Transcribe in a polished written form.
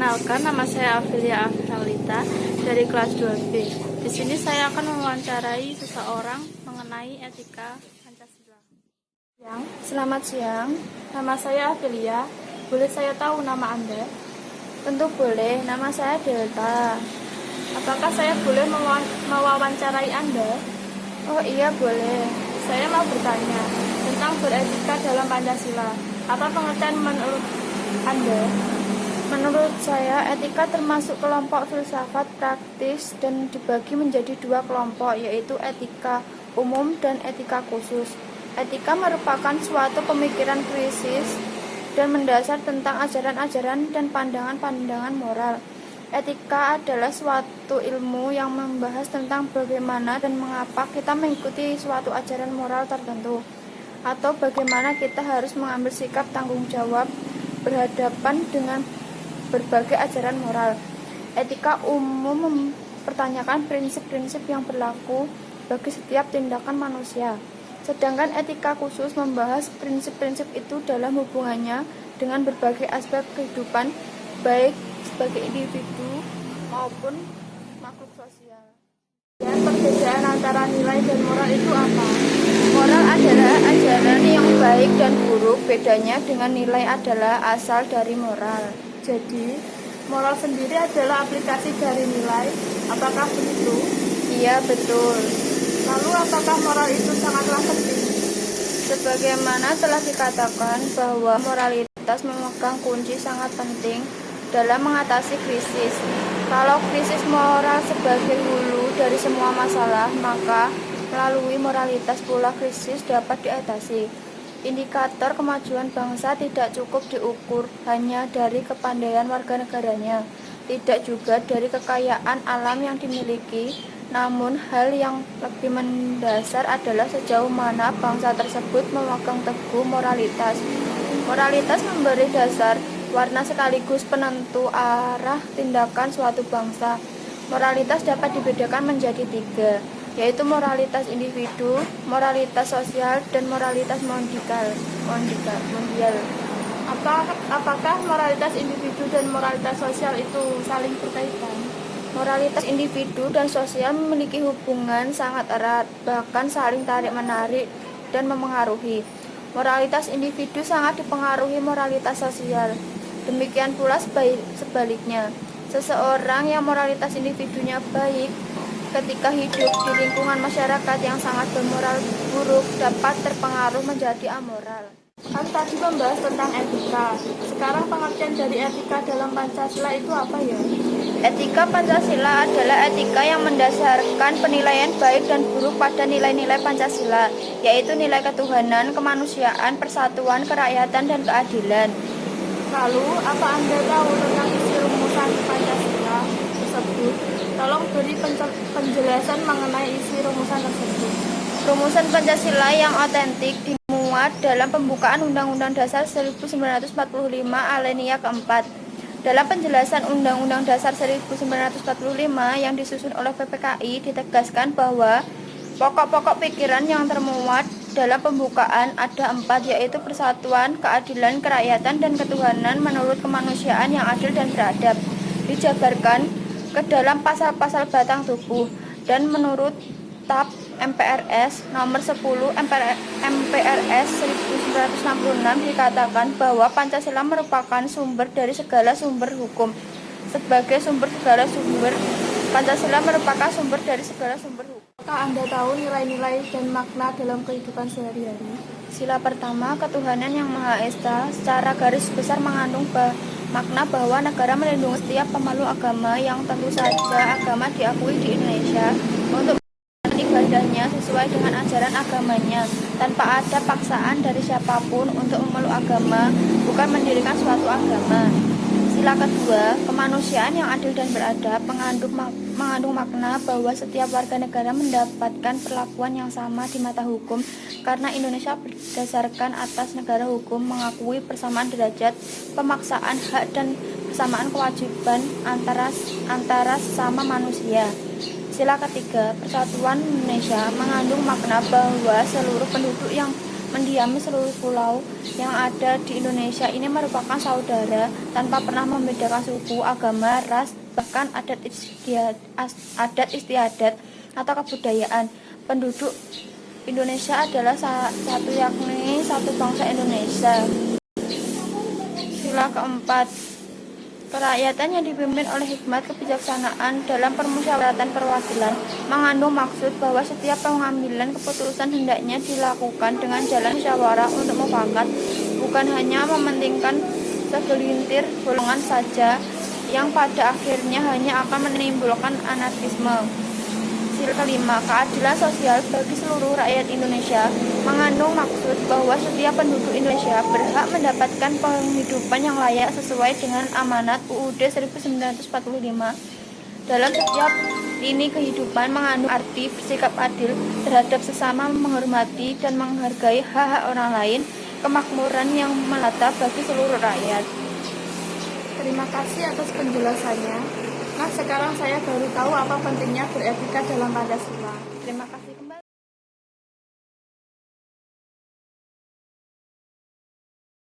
Perkenalkan, nama saya Afilia Afalita dari kelas 2B. Di sini saya akan mewawancarai seseorang mengenai etika Pancasila. Selamat siang, Nama saya Afilia. Boleh saya tahu nama Anda? tentu boleh. Nama saya Delta. Apakah saya boleh mewawancarai Anda? Oh iya, boleh. Saya mau bertanya tentang beretika dalam Pancasila. Apa pengertian menurut Anda? Menurut saya, etika termasuk kelompok filsafat praktis dan dibagi menjadi dua kelompok, yaitu etika umum dan etika khusus. Etika merupakan suatu pemikiran kritis dan mendasar tentang ajaran-ajaran dan pandangan-pandangan moral. Etika adalah suatu ilmu yang membahas tentang bagaimana dan mengapa kita mengikuti suatu ajaran moral tertentu, atau bagaimana kita harus mengambil sikap tanggung jawab berhadapan dengan berbagai ajaran moral. Etika umum mempertanyakan prinsip-prinsip yang berlaku bagi setiap tindakan manusia. Sedangkan etika khusus membahas prinsip-prinsip itu dalam hubungannya dengan berbagai aspek kehidupan, baik sebagai individu maupun makhluk sosial. Dan perbedaan antara nilai dan moral itu apa? Moral adalah ajaran yang baik dan buruk, bedanya dengan nilai adalah asal dari moral. Jadi, moral sendiri adalah aplikasi dari nilai. Apakah begitu? Iya, betul. Lalu, apakah moral itu sangatlah penting? Sebagaimana telah dikatakan bahwa moralitas memegang kunci sangat penting dalam mengatasi krisis. Kalau krisis moral sebagai hulu dari semua masalah, maka melalui moralitas pula krisis dapat diatasi. Indikator kemajuan bangsa tidak cukup diukur hanya dari kepandaian warga negaranya, tidak juga dari kekayaan alam yang dimiliki, namun hal yang lebih mendasar adalah sejauh mana bangsa tersebut memegang teguh moralitas. Moralitas memberi dasar, warna sekaligus penentu arah tindakan suatu bangsa. Moralitas dapat dibedakan menjadi tiga, yaitu moralitas individu, moralitas sosial, dan moralitas mondial. Apakah moralitas individu dan moralitas sosial itu saling berkaitan? Moralitas individu dan sosial memiliki hubungan sangat erat, bahkan saling tarik-menarik dan memengaruhi. Moralitas individu sangat dipengaruhi moralitas sosial. Demikian pula sebaliknya. Seseorang yang moralitas individunya baik ketika hidup di lingkungan masyarakat yang sangat bermoral buruk dapat terpengaruh menjadi amoral. Kan tadi membahas tentang etika. Sekarang pengertian dari etika dalam Pancasila itu apa ya? Etika Pancasila adalah etika yang mendasarkan penilaian baik dan buruk pada nilai-nilai Pancasila, yaitu nilai ketuhanan, kemanusiaan, persatuan, kerakyatan, dan keadilan. Lalu, apa Anda tahu tentang isi rumusan Pancasila tersebut? Tolong beri penjelasan mengenai isi rumusan tersebut. Rumusan Pancasila yang otentik dimuat dalam pembukaan Undang-Undang Dasar 1945 alinea keempat. Dalam penjelasan Undang-Undang Dasar 1945 yang disusun oleh PPKI ditegaskan bahwa pokok-pokok pikiran yang termuat dalam pembukaan ada 4, yaitu persatuan, keadilan, kerakyatan, dan ketuhanan menurut kemanusiaan yang adil dan beradab. Dijabarkan ke dalam pasal-pasal batang tubuh dan menurut TAP MPRS nomor 10 MPRS 1966 dikatakan bahwa Pancasila merupakan sumber dari segala sumber hukum. Sebagai sumber segala sumber, Pancasila merupakan sumber dari segala sumber hukum. Apakah Anda tahu nilai-nilai dan makna dalam kehidupan sehari-hari? Sila pertama, ketuhanan yang Maha Esa, secara garis besar mengandung makna bahwa negara melindungi setiap pemeluk agama yang tentu saja agama diakui di Indonesia untuk ibadahnya sesuai dengan ajaran agamanya tanpa ada paksaan dari siapapun untuk memeluk agama, bukan mendirikan suatu agama. Sila kedua, kemanusiaan yang adil dan beradab mengandung makna bahwa setiap warga negara mendapatkan perlakuan yang sama di mata hukum karena Indonesia berdasarkan atas negara hukum mengakui persamaan derajat, pemaksaan hak dan persamaan kewajiban antara sesama manusia. Sila ketiga, persatuan Indonesia mengandung makna bahwa seluruh penduduk yang mendiami seluruh pulau yang ada di Indonesia ini merupakan saudara tanpa pernah membedakan suku, agama, ras, bahkan adat istiadat atau kebudayaan. Penduduk Indonesia adalah satu, yakni satu bangsa Indonesia. Sila keempat, kerakyatan yang dipimpin oleh hikmat kebijaksanaan dalam permusyawaratan perwakilan mengandung maksud bahwa setiap pengambilan keputusan hendaknya dilakukan dengan jalan musyawarah untuk mufakat, bukan hanya mementingkan segelintir golongan saja yang pada akhirnya hanya akan menimbulkan anarkisme. Sila kelima, keadilan sosial bagi seluruh rakyat Indonesia mengandung maksud bahwa setiap penduduk Indonesia berhak mendapatkan penghidupan yang layak sesuai dengan amanat UUD 1945. Dalam setiap lini kehidupan mengandung arti bersikap adil terhadap sesama, menghormati dan menghargai hak-hak orang lain, kemakmuran yang melata bagi seluruh rakyat. Terima kasih atas penjelasannya. Nah, sekarang saya baru tahu apa pentingnya beretika dalam Pancasila. Terima kasih.